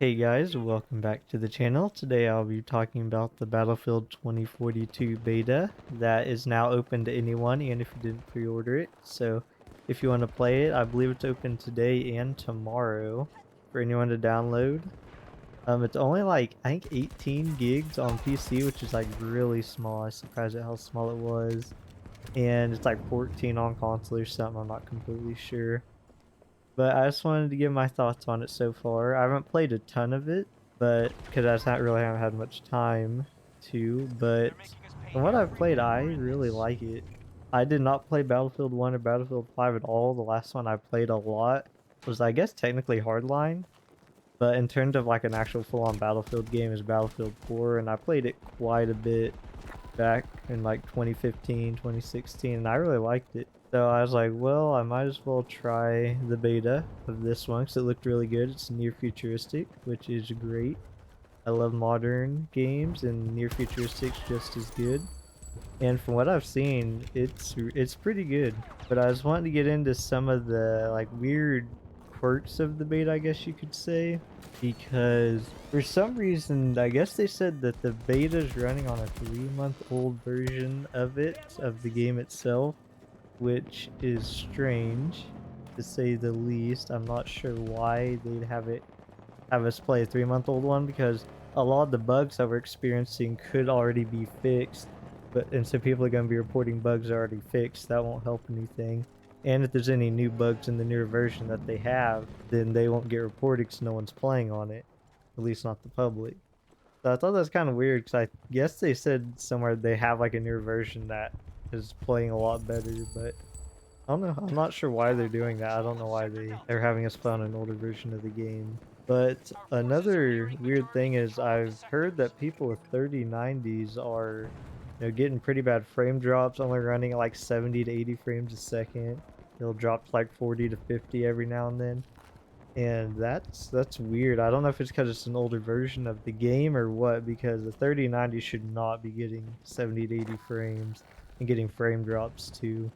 Hey guys, welcome back to the channel. Today I'll be talking about the Battlefield 2042 beta that is now open to anyone, and if you didn't pre-order it. So if you want to play it, I believe it's open today and tomorrow for anyone to download. It's only like, I think 18 gigs on PC, which is like really small. I was surprised at how small it was. And it's like 14 on console or something, I'm not completely sure. But I just wanted to give my thoughts on it so far. I haven't played a ton of it, but because I just not really haven't had much time to. But from what I've played, I really like it. I did not play Battlefield 1 or Battlefield 5 at all. The last one I played a lot was, I guess, technically Hardline. But in terms of like an actual full-on Battlefield game is Battlefield 4, and I played it quite a bit back in like 2015, 2016, and I really liked it. So I was like, well, I might as well try the beta of this one because it looked really good. It's near futuristic, which is great. I love modern games, and near futuristic's just as good. And from what I've seen, it's pretty good. But I was wanting to get into some of the like weird quirks of the beta, I guess you could say, because for some reason, I guess they said that the beta is running on a 3-month-old version of the game itself, which is strange to say the least. I'm not sure why they'd have us play a 3-month-old one, because a lot of the bugs that we're experiencing could already be fixed, but and so people are going to be reporting bugs already fixed. That won't help anything. And if there's any new bugs in the newer version that they have, then they won't get reported because no one's playing on it, at least not the public. So I thought that's kind of weird, because I guess they said somewhere they have like a newer version that is playing a lot better, but I don't know. I'm not sure why they're doing that. I don't know why they're having us play on an older version of the game. But another weird thing is I've heard that people with 3090s are, getting pretty bad frame drops, only running at like 70 to 80 frames a second. It'll drop to like 40 to 50 every now and then. And that's weird. I don't know if it's because it's an older version of the game or what, because the 3090 should not be getting 70 to 80 frames and getting frame drops too.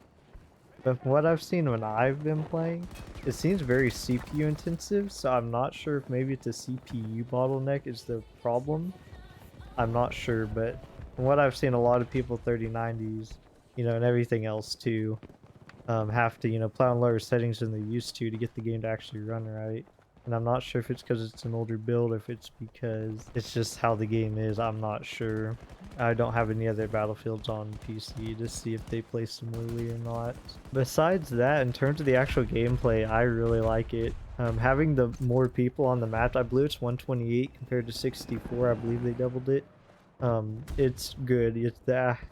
But from what I've seen when I've been playing, it seems very CPU intensive, so I'm not sure if maybe it's a CPU bottleneck is the problem. I'm not sure, but from what I've seen, a lot of people 3090s, and everything else too, have to, play on lower settings than they used to get the game to actually run right. And I'm not sure if it's because it's an older build or if it's because it's just how the game is. I'm not sure. I don't have any other Battlefields on PC to see if they play similarly or not. Besides that, in terms of the actual gameplay, I really like it. Having the more people on the map, I believe it's 128 compared to 64. I believe they doubled it. It's good. It's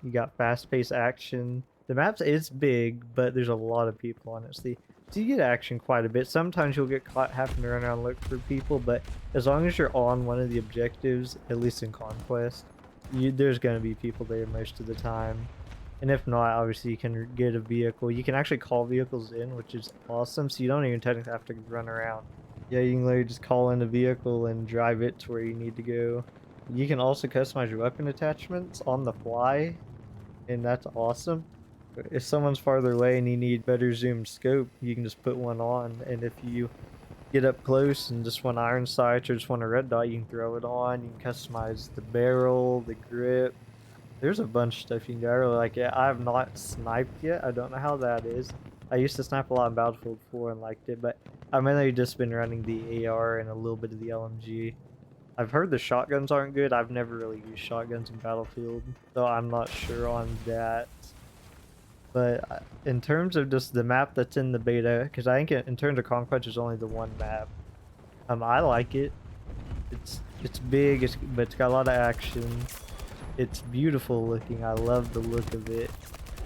you got fast-paced action. The map is big, but there's a lot of people on it. So you get action quite a bit. Sometimes you'll get caught having to run around and look for people, but as long as you're on one of the objectives, at least in Conquest, there's going to be people there most of the time. And if not, obviously you can get a vehicle. You can actually call vehicles in, which is awesome, so you don't even technically have to run around. Yeah, you can literally just call in a vehicle and drive it to where you need to go. You can also customize your weapon attachments on the fly, and that's awesome. If someone's farther away and you need better zoom scope, you can just put one on, and if you get up close and just want iron sights or just want a red dot, you can throw it on. You can customize the barrel, the grip. There's a bunch of stuff you can do. I really like it. I have not sniped yet. I don't know how that is. I used to snipe a lot in Battlefield 4 and liked it, but I've mainly just been running the AR and a little bit of the LMG. I've heard the shotguns aren't good. I've never really used shotguns in Battlefield, so I'm not sure on that. But in terms of just the map that's in the beta, because I think in terms of Conquest, there's only the one map. I like it. It's big, but it's got a lot of action. It's beautiful looking. I love the look of it.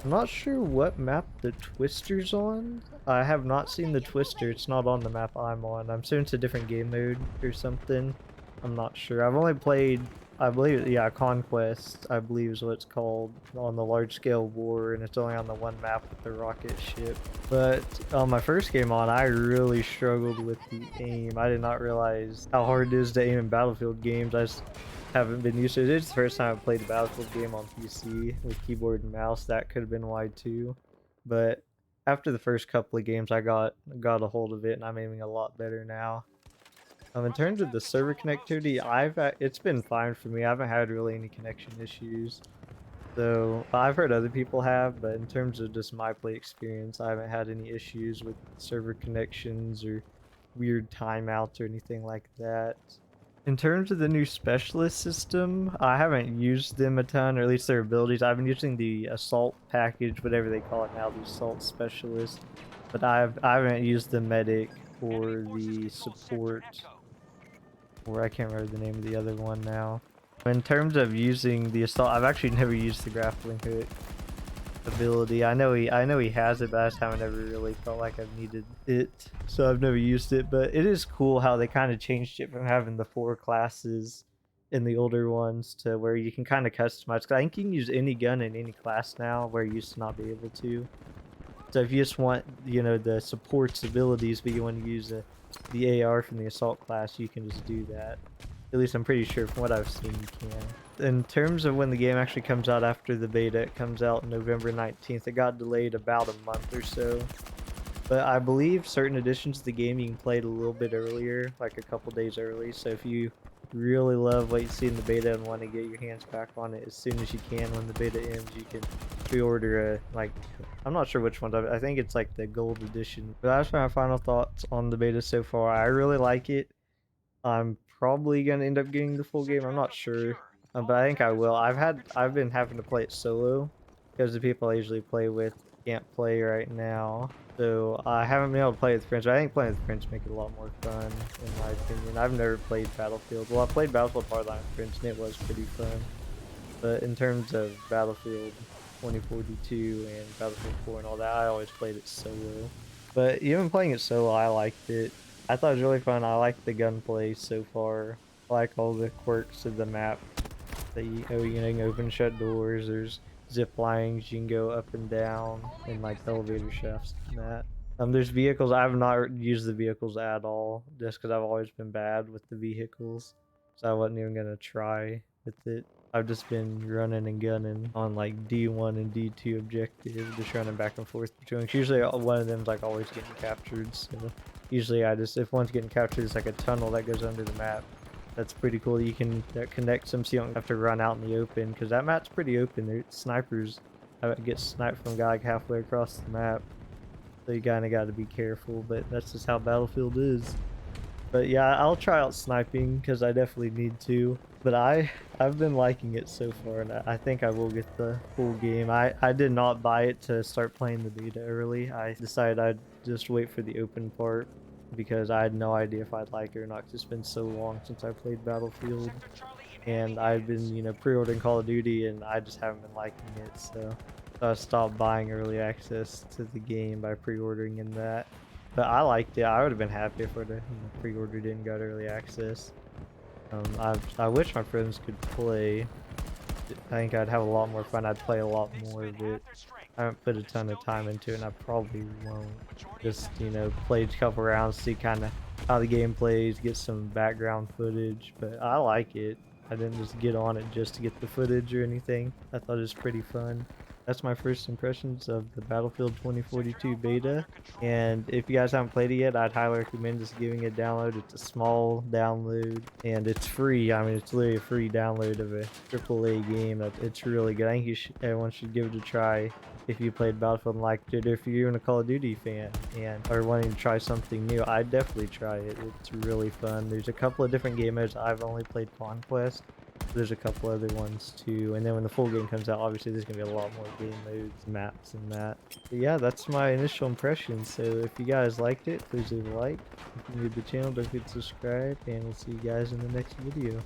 I'm not sure what map the Twister's on. I have not seen the Twister. It's not on the map I'm on. I'm assuming it's a different game mode or something. I'm not sure. I've only played, I believe, yeah, Conquest, I believe is what it's called, on the large scale war, and it's only on the one map with the rocket ship. But on my first game on, I really struggled with the aim. I did not realize how hard it is to aim in Battlefield games. I just haven't been used to it. It's the first time I played a Battlefield game on PC with keyboard and mouse. That could have been why too. But after the first couple of games, I got a hold of it, and I'm aiming a lot better now. In terms of the server connectivity, it's been fine for me. I haven't had really any connection issues. So I've heard other people have, but in terms of just my play experience, I haven't had any issues with server connections or weird timeouts or anything like that. In terms of the new specialist system, I haven't used them a ton, or at least their abilities. I've been using the assault package, whatever they call it now, the assault specialist. But I haven't used the medic or the support, or I can't remember the name of the other one now. In terms of using the assault, I've actually never used the grappling hook ability. I know he has it, but I just haven't ever really felt like I've needed it, so I've never used it. But it is cool how they kind of changed it from having the 4 classes in the older ones to where you can kind of customize. 'Cause I think you can use any gun in any class now, where you used to not be able to. So if you just want, you know, the support's abilities, but you want to use the AR from the assault class, you can just do that. At least I'm pretty sure from what I've seen you can. In terms of when the game actually comes out after the beta, it comes out November 19th. It got delayed about a month or so. But I believe certain editions of the game you can play it a little bit earlier, like a couple days early. So if you really love what you see in the beta and want to get your hands back on it as soon as you can when the beta ends, you can pre-order I'm not sure which one of it. I think it's like the gold edition. But that's my final thoughts on the beta so far. I really like it. I'm probably gonna end up getting the full game. I'm not sure, but I think I will. I've been having to play it solo because the people I usually play with can't play right now. So I haven't been able to play with friends. But I think playing with friends make it a lot more fun, in my opinion. I've never played Battlefield. Well, I played Battlefield Hardline with friends, and it was pretty fun. But in terms of Battlefield 2042 and Battlefield 4 and all that, I always played it solo. But even playing it solo, I liked it. I thought it was really fun. I like the gunplay so far. I like all the quirks of the map. That you can open and shut doors. There's zip lines. You can go up and down, and like elevator shafts and that. There's vehicles. I have not used the vehicles at all, just because I've always been bad with the vehicles. So I wasn't even gonna try with it. I've just been running and gunning on like D1 and D2 objectives, just running back and forth between. Usually one of them's like always getting captured, so usually if one's getting captured, it's like a tunnel that goes under the map. That's pretty cool. You can connect them so you don't have to run out in the open, because that map's pretty open. There's snipers. I get sniped from a guy like halfway across the map, so you kind of got to be careful, but that's just how Battlefield is. But yeah, I'll try out sniping because I definitely need to. But I've been liking it so far, and I think I will get the full game. I did not buy it to start playing the beta early. I decided I'd just wait for the open part because I had no idea if I'd like it or not. 'Cause it's been so long since I played Battlefield, and I've been, you know, pre-ordering Call of Duty, and I just haven't been liking it. So I stopped buying early access to the game by pre-ordering in that. But I liked it. I would have been happy if I would have pre-ordered it and got early access. I wish my friends could play. I think I'd have a lot more fun. I'd play a lot more of it. I haven't put a ton of time into it, and I probably won't. Just, you know, play a couple rounds, see kind of how the game plays, get some background footage. But I like it. I didn't just get on it just to get the footage or anything. I thought it was pretty fun. That's my first impressions of the Battlefield 2042 beta. And if you guys haven't played it yet, I'd highly recommend just giving it a download. It's a small download, and it's free. I mean, it's literally a free download of a AAA game. It's really good. I think everyone should give it a try if you played Battlefield and liked it, or if you're even a Call of Duty fan and are wanting to try something new. I'd definitely try it. It's really fun. There's a couple of different game modes. I've only played Conquest. There's a couple other ones too, and then when the full game comes out, obviously there's gonna be a lot more game modes, maps, and that. But yeah, that's my initial impression. So if you guys liked it, please leave a like. If you're new to the channel, don't forget to subscribe, and we'll see you guys in the next video.